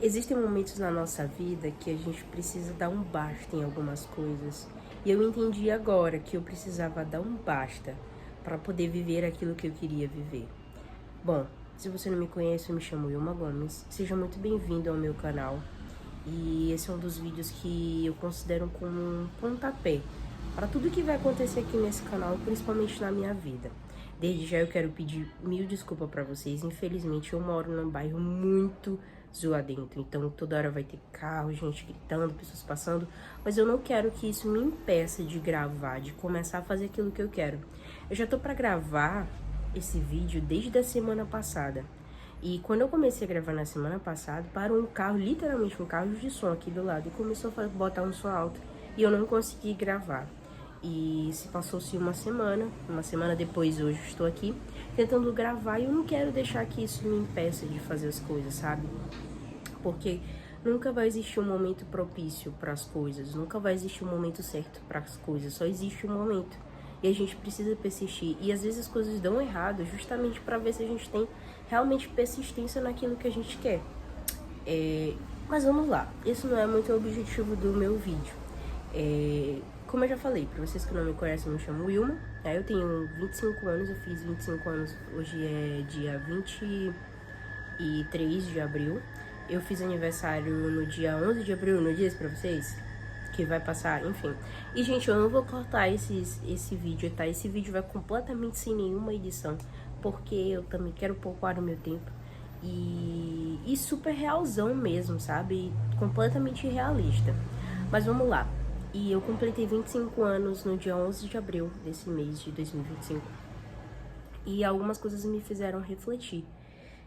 Existem momentos na nossa vida que a gente precisa dar um basta em algumas coisas. E eu entendi agora que eu precisava dar um basta para poder viver aquilo que eu queria viver. Bom, se você não me conhece, eu me chamo Ilma Gomes. Seja muito bem-vindo ao meu canal. E esse é um dos vídeos que eu considero como um pontapé para tudo que vai acontecer aqui nesse canal, principalmente na minha vida. Desde já eu quero pedir mil desculpas para vocês. Infelizmente eu moro num bairro muito zoadento, então toda hora vai ter carro, gente gritando, pessoas passando, mas eu não quero que isso me impeça de gravar, de começar a fazer aquilo que eu quero. Eu já tô para gravar esse vídeo desde a semana passada. E quando eu comecei a gravar na semana passada, parou um carro, literalmente um carro de som aqui do lado, e começou a botar um som alto. E eu não consegui gravar. E se passou-se uma semana depois hoje eu estou aqui tentando gravar e eu não quero deixar que isso me impeça de fazer as coisas, sabe? Porque nunca vai existir um momento propício para as coisas, nunca vai existir um momento certo para as coisas, só existe um momento. E a gente precisa persistir. E às vezes as coisas dão errado justamente para ver se a gente tem realmente persistência naquilo que a gente quer. Mas vamos lá, esse não é muito o objetivo do meu vídeo. Como eu já falei, para vocês que não me conhecem, eu me chamo Wilma. Eu tenho 25 anos, eu fiz 25 anos, hoje é dia 23 de abril. Eu fiz aniversário no dia 11 de abril, no dia pra vocês, que vai passar, enfim. E, gente, eu não vou cortar esse vídeo, tá? Esse vídeo vai completamente sem nenhuma edição, porque eu também quero poupar o meu tempo. E super realzão mesmo, sabe? Completamente realista. Mas vamos lá. E eu completei 25 anos no dia 11 de abril desse mês de 2025. E algumas coisas me fizeram refletir,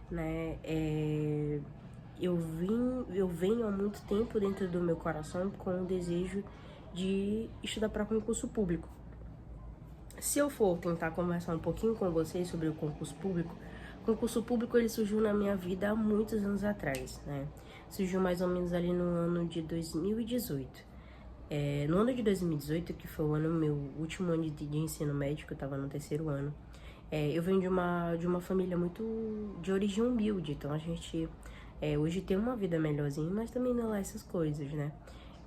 né? Eu venho há muito tempo dentro do meu coração com o desejo de estudar para concurso público. Se eu for tentar conversar um pouquinho com vocês sobre o concurso público ele surgiu na minha vida há muitos anos atrás, né? Surgiu mais ou menos ali no ano de 2018. No ano de 2018, que foi o meu último ano de ensino médio, eu estava no terceiro ano, eu venho de uma família muito de origem humilde, então a gente hoje tem uma vida melhorzinha, mas também não é lá essas coisas, né?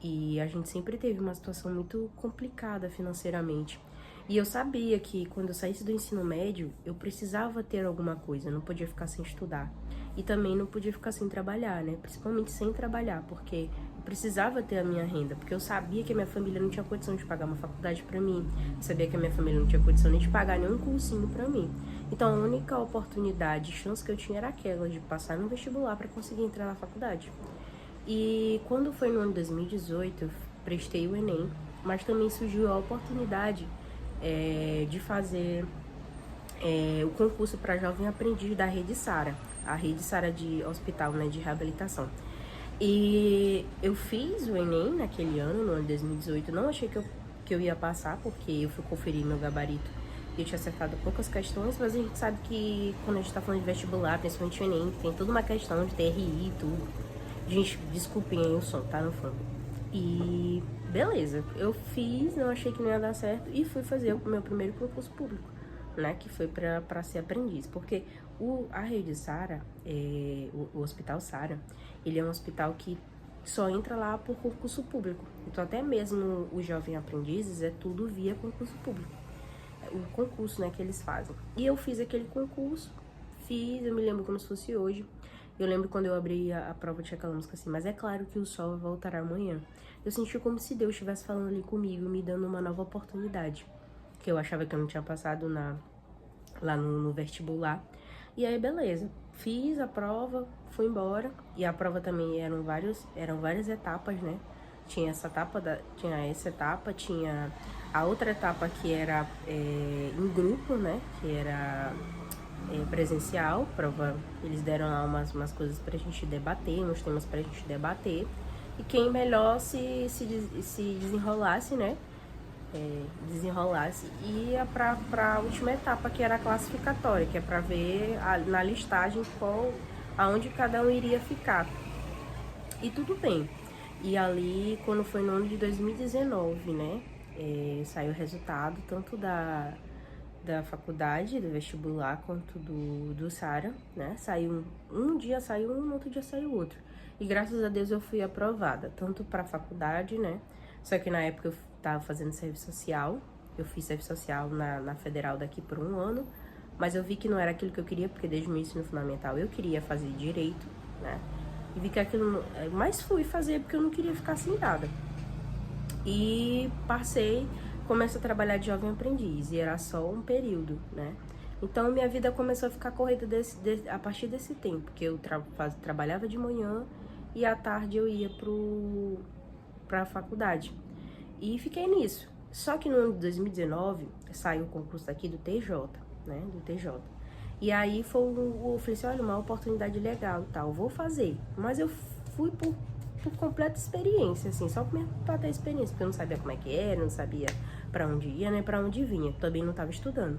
E a gente sempre teve uma situação muito complicada financeiramente. E eu sabia que quando eu saísse do ensino médio, eu precisava ter alguma coisa, eu não podia ficar sem estudar. E também não podia ficar sem trabalhar, né? Principalmente sem trabalhar, porque eu precisava ter a minha renda, porque eu sabia que a minha família não tinha condição de pagar uma faculdade pra mim, eu sabia que a minha família não tinha condição nem de pagar nenhum cursinho pra mim. Então a única oportunidade, chance que eu tinha era aquela de passar no vestibular pra conseguir entrar na faculdade. E quando foi no ano 2018, eu prestei o Enem, mas também surgiu a oportunidade de fazer o concurso para jovem aprendiz da Rede Sara, a Rede Sara de hospital, né, de reabilitação. E eu fiz o Enem naquele ano, no ano de 2018, não achei que eu ia passar, porque eu fui conferir meu gabarito e eu tinha acertado poucas questões, mas a gente sabe que quando a gente tá falando de vestibular, principalmente o Enem, tem toda uma questão de TRI e tudo. Gente, desculpem aí o som, tá no fundo. E beleza, eu fiz, não achei que não ia dar certo e fui fazer o meu primeiro concurso público, né? Que foi pra ser aprendiz. Porque a Rede Sara, o Hospital Sara, ele é um hospital que só entra lá por concurso público. Então até mesmo os jovens aprendizes é tudo via concurso público. O concurso, né, que eles fazem. E eu fiz aquele concurso, eu me lembro como se fosse hoje. Eu lembro quando eu abri a prova, tinha aquela música assim, mas é claro que o sol voltará amanhã. Eu senti como se Deus estivesse falando ali comigo, me dando uma nova oportunidade. Que eu achava que eu não tinha passado lá no vestibular. E aí, beleza. Fiz a prova, fui embora. E a prova também eram várias etapas, né? Tinha essa etapa, tinha a outra etapa que era em grupo, né? Que era presencial, prova, eles deram lá umas coisas pra gente debater, uns temas pra gente debater, e quem melhor se desenrolasse, né, desenrolasse, ia pra última etapa, que era a classificatória, que é pra ver na listagem aonde cada um iria ficar. E tudo bem. E ali, quando foi no ano de 2019, né, saiu o resultado tanto da faculdade, do vestibular, quanto do Sara, né? Saiu um dia saiu um, no outro dia saiu outro. E graças a Deus eu fui aprovada, tanto para a faculdade, né? Só que na época eu estava fazendo serviço social, eu fiz serviço social na federal daqui por 1 ano, mas eu vi que não era aquilo que eu queria, porque desde o meu ensino fundamental eu queria fazer direito, né? E vi que aquilo, mas fui fazer porque eu não queria ficar sentada. E passei, comecei a trabalhar de jovem aprendiz, e era só um período, né? Então minha vida começou a ficar corrida a partir desse tempo, que eu trabalhava de manhã e à tarde eu ia para a faculdade. E fiquei nisso. Só que no ano de 2019 saiu o concurso aqui do TJ, né? Do TJ. E aí eu falei assim, olha, uma oportunidade legal e tal, vou fazer. Mas eu fui por completa experiência, assim, só mesmo pra ter experiência, porque eu não sabia como é que era, não sabia pra onde ia, nem pra onde vinha. Também não tava estudando.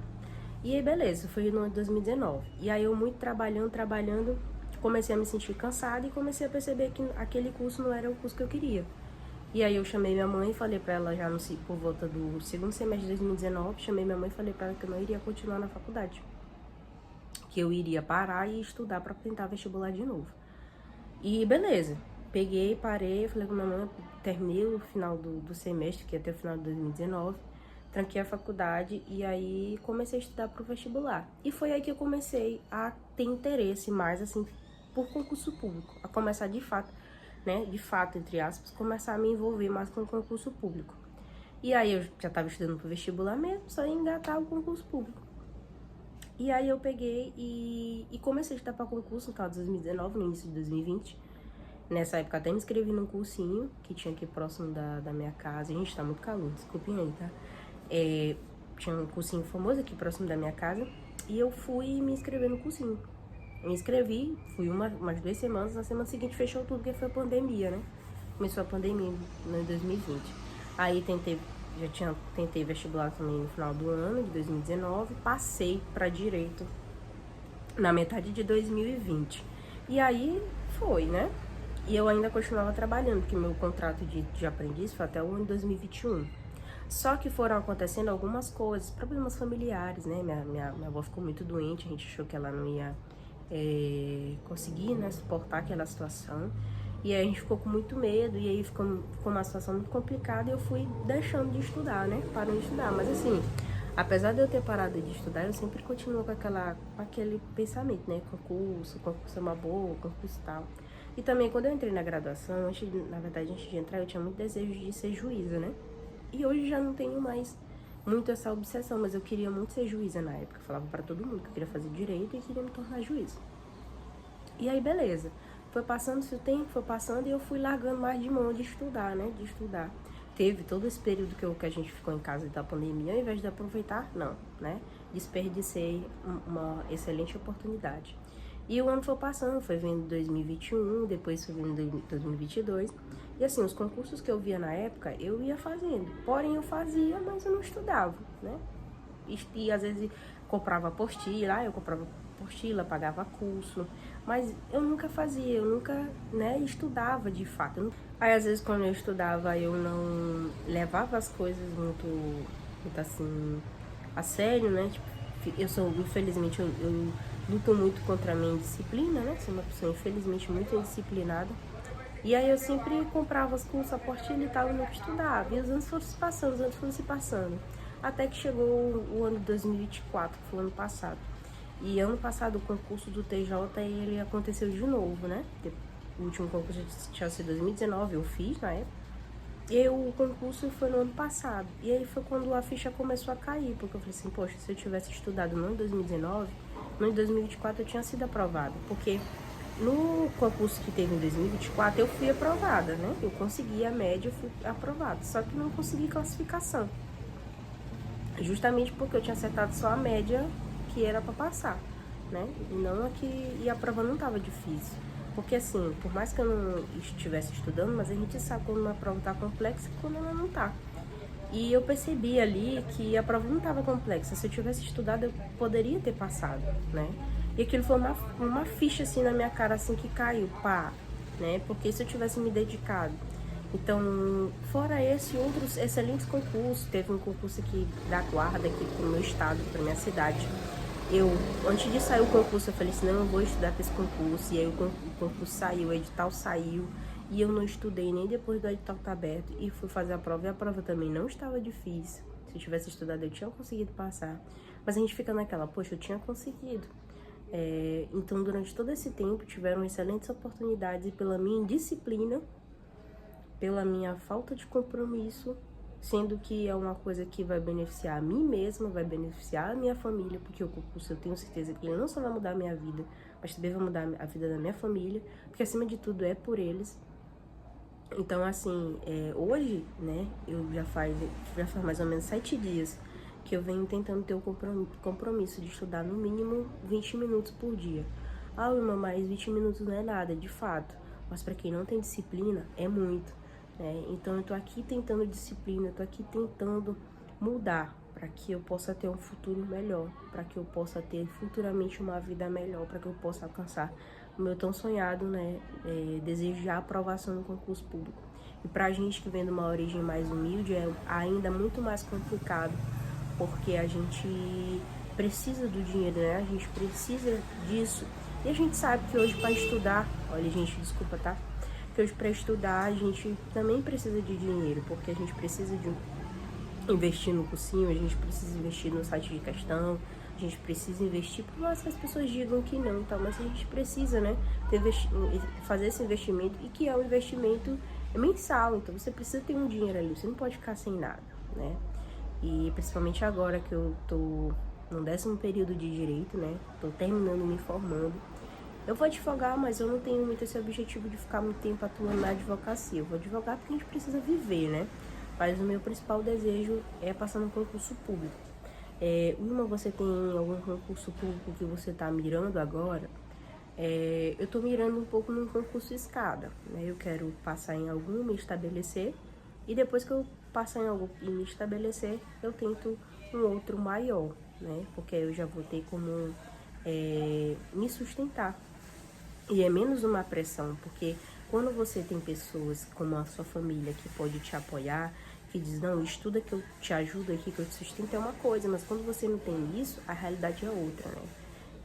E aí, beleza, foi no ano de 2019. E aí eu muito trabalhando, comecei a me sentir cansada e comecei a perceber que aquele curso não era o curso que eu queria. E aí eu chamei minha mãe e falei pra ela já por volta do segundo semestre de 2019, chamei minha mãe e falei pra ela que eu não iria continuar na faculdade. Que eu iria parar e estudar pra tentar vestibular de novo. E beleza, peguei, parei, falei com minha mãe, terminei o final do semestre, que ia até o final de 2019, tranquei a faculdade e aí comecei a estudar pro vestibular. E foi aí que eu comecei a ter interesse mais, assim, por concurso público, a começar de fato, né, de fato, entre aspas, começar a me envolver mais com o concurso público. E aí eu já estava estudando pro vestibular mesmo, só ia engatar o concurso público. E aí eu peguei e comecei a estudar para concurso no final de 2019, no início de 2020. Nessa época até me inscrevi num cursinho que tinha aqui próximo da minha casa. Gente, tá muito calor, desculpem aí, tá? Tinha um cursinho famoso aqui próximo da minha casa e eu fui me inscrever no cursinho. Me inscrevi, fui umas 2 semanas, na semana seguinte fechou tudo porque foi a pandemia, né? Começou a pandemia em 2020. Aí tentei vestibular também no final do ano de 2019, passei para direito na metade de 2020. E aí foi, né? E eu ainda continuava trabalhando, porque meu contrato de aprendiz foi até o ano de 2021. Só que foram acontecendo algumas coisas, problemas familiares, né? Minha avó ficou muito doente, a gente achou que ela não ia conseguir, né, suportar aquela situação. E aí a gente ficou com muito medo, e aí ficou uma situação muito complicada e eu fui deixando de estudar, né? Parando de estudar. Mas assim, apesar de eu ter parado de estudar, eu sempre continuo com aquele pensamento, né? Concurso é uma boa, concurso e tal. E também quando eu entrei na graduação, na verdade, antes de entrar, eu tinha muito desejo de ser juíza, né? E hoje já não tenho mais muito essa obsessão, mas eu queria muito ser juíza na época. Eu falava pra todo mundo que eu queria fazer direito e queria me tornar juíza. E aí, beleza. Foi passando o tempo, foi passando e eu fui largando mais de mão de estudar, né? De estudar. Teve todo esse período que a gente ficou em casa da pandemia, ao invés de aproveitar, não, né? Desperdicei uma excelente oportunidade. E o ano foi passando, foi vindo 2021, depois foi vindo 2022. E assim, os concursos que eu via na época, eu ia fazendo. Porém, eu fazia, mas eu não estudava, né? E às vezes comprava apostila, eu comprava apostila, pagava curso. Mas eu nunca fazia, eu nunca, né, estudava de fato. Aí às vezes quando eu estudava, eu não levava as coisas muito assim, a sério, né? Tipo, infelizmente, eu luto muito contra a minha indisciplina, né? Sou uma pessoa, infelizmente, muito indisciplinada. E aí eu sempre comprava os cursos, apostila e tal, e nunca estudava. E os anos foram se passando. Até que chegou o ano de 2024, que foi o ano passado. E ano passado o concurso do TJ, ele aconteceu de novo, né? O último concurso tinha sido 2019, eu fiz na época. E o concurso foi no ano passado. E aí foi quando a ficha começou a cair, porque eu falei assim, poxa, se eu tivesse estudado no ano de 2019, no ano de 2024 eu tinha sido aprovada. Porque no concurso que teve em 2024 eu fui aprovada, né? Eu consegui a média, eu fui aprovada. Só que não consegui classificação. Justamente porque eu tinha acertado só a média que era para passar, né? E não e a prova não tava difícil. Porque assim, por mais que eu não estivesse estudando, mas a gente sabe quando uma prova tá complexa e quando ela não tá. E eu percebi ali que a prova não tava complexa. Se eu tivesse estudado, eu poderia ter passado, né? E aquilo foi uma ficha assim na minha cara, assim, que caiu, pá, né? Porque se eu tivesse me dedicado. Então, fora outros excelentes concursos, teve um concurso aqui da guarda, aqui pro meu estado, pra minha cidade, Antes de sair o concurso, eu falei assim, não, eu vou estudar para esse concurso. E aí o concurso saiu, o edital saiu. E eu não estudei nem depois do edital estar aberto. E fui fazer a prova. E a prova também não estava difícil. Se eu tivesse estudado, eu tinha conseguido passar. Mas a gente fica naquela, poxa, eu tinha conseguido. Então, durante todo esse tempo, tiveram excelentes oportunidades. E pela minha indisciplina, pela minha falta de compromisso, sendo que é uma coisa que vai beneficiar a mim mesma, vai beneficiar a minha família, porque o concurso eu tenho certeza que ele não só vai mudar a minha vida, mas também vai mudar a vida da minha família, porque acima de tudo é por eles. Então, assim, hoje, né, já faz mais ou menos 7 dias que eu venho tentando ter o compromisso de estudar no mínimo 20 minutos por dia. Ah, Wilma, mas 20 minutos não é nada, de fato, mas para quem não tem disciplina, é muito. Então eu tô aqui tentando disciplina, eu tô aqui tentando mudar para que eu possa ter um futuro melhor, para que eu possa ter futuramente uma vida melhor, para que eu possa alcançar o meu tão sonhado, né, desejo de aprovação no concurso público. E pra gente que vem de uma origem mais humilde é ainda muito mais complicado, porque a gente precisa do dinheiro, né? A gente precisa disso. E a gente sabe que hoje para estudar, olha gente, desculpa, tá? Que hoje para estudar a gente também precisa de dinheiro, porque a gente precisa de investir no cursinho, a gente precisa investir no site de questão, a gente precisa investir, por mais que as pessoas digam que não, tá? Mas a gente precisa, né, fazer esse investimento, e que é um investimento mensal, então você precisa ter um dinheiro ali, você não pode ficar sem nada, né? E principalmente agora que eu tô no 10º período de Direito, né, tô terminando, me formando, eu vou advogar, mas eu não tenho muito esse objetivo de ficar muito tempo atuando na advocacia. Eu vou advogar porque a gente precisa viver, né? Mas o meu principal desejo é passar no concurso público. Você tem algum concurso público que você está mirando agora? Eu estou mirando um pouco num concurso escada, né? Eu quero passar em algum, me estabelecer, e depois que eu passar em algum e me estabelecer, eu tento um outro maior, né? Porque eu já vou ter como me sustentar. E é menos uma pressão, porque quando você tem pessoas como a sua família que pode te apoiar, que diz, não, estuda que eu te ajudo aqui, que eu te sustento, é uma coisa, mas quando você não tem isso, a realidade é outra, né?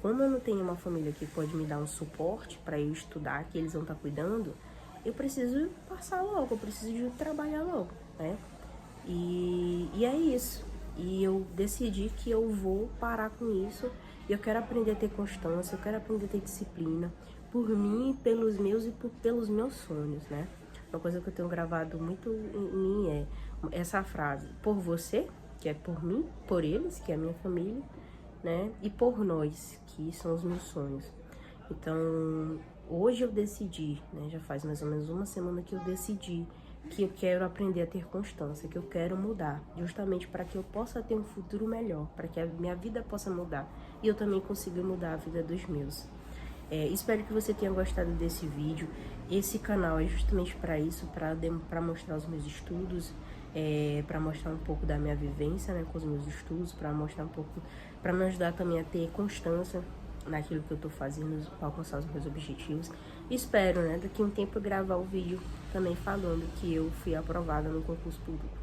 Quando eu não tenho uma família que pode me dar um suporte para eu estudar, que eles vão estar cuidando, eu preciso passar logo, eu preciso trabalhar logo, né? E é isso. E eu decidi que eu vou parar com isso. Eu quero aprender a ter constância, eu quero aprender a ter disciplina, por mim, pelos meus e pelos meus sonhos, né? Uma coisa que eu tenho gravado muito em mim é essa frase: por você, que é por mim, por eles, que é a minha família, né? E por nós, que são os meus sonhos. Então, hoje eu decidi, né? Já faz mais ou menos uma semana que eu decidi que eu quero aprender a ter constância, que eu quero mudar, justamente para que eu possa ter um futuro melhor, para que a minha vida possa mudar e eu também consiga mudar a vida dos meus. Espero que você tenha gostado desse vídeo. Esse canal é justamente para isso, para mostrar os meus estudos, para mostrar um pouco da minha vivência, né, com os meus estudos, para mostrar um pouco, para me ajudar também a ter constância naquilo que eu tô fazendo, para alcançar os meus objetivos. Espero, né, daqui a um tempo eu gravar o vídeo também falando que eu fui aprovada no concurso público.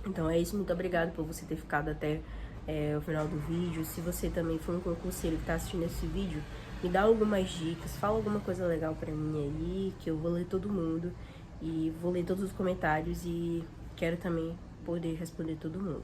Então é isso, muito obrigada por você ter ficado até o final do vídeo. Se você também for um concurseiro que tá assistindo esse vídeo, me dá algumas dicas, fala alguma coisa legal pra mim aí, que eu vou ler todo mundo e vou ler todos os comentários e quero também poder responder todo mundo.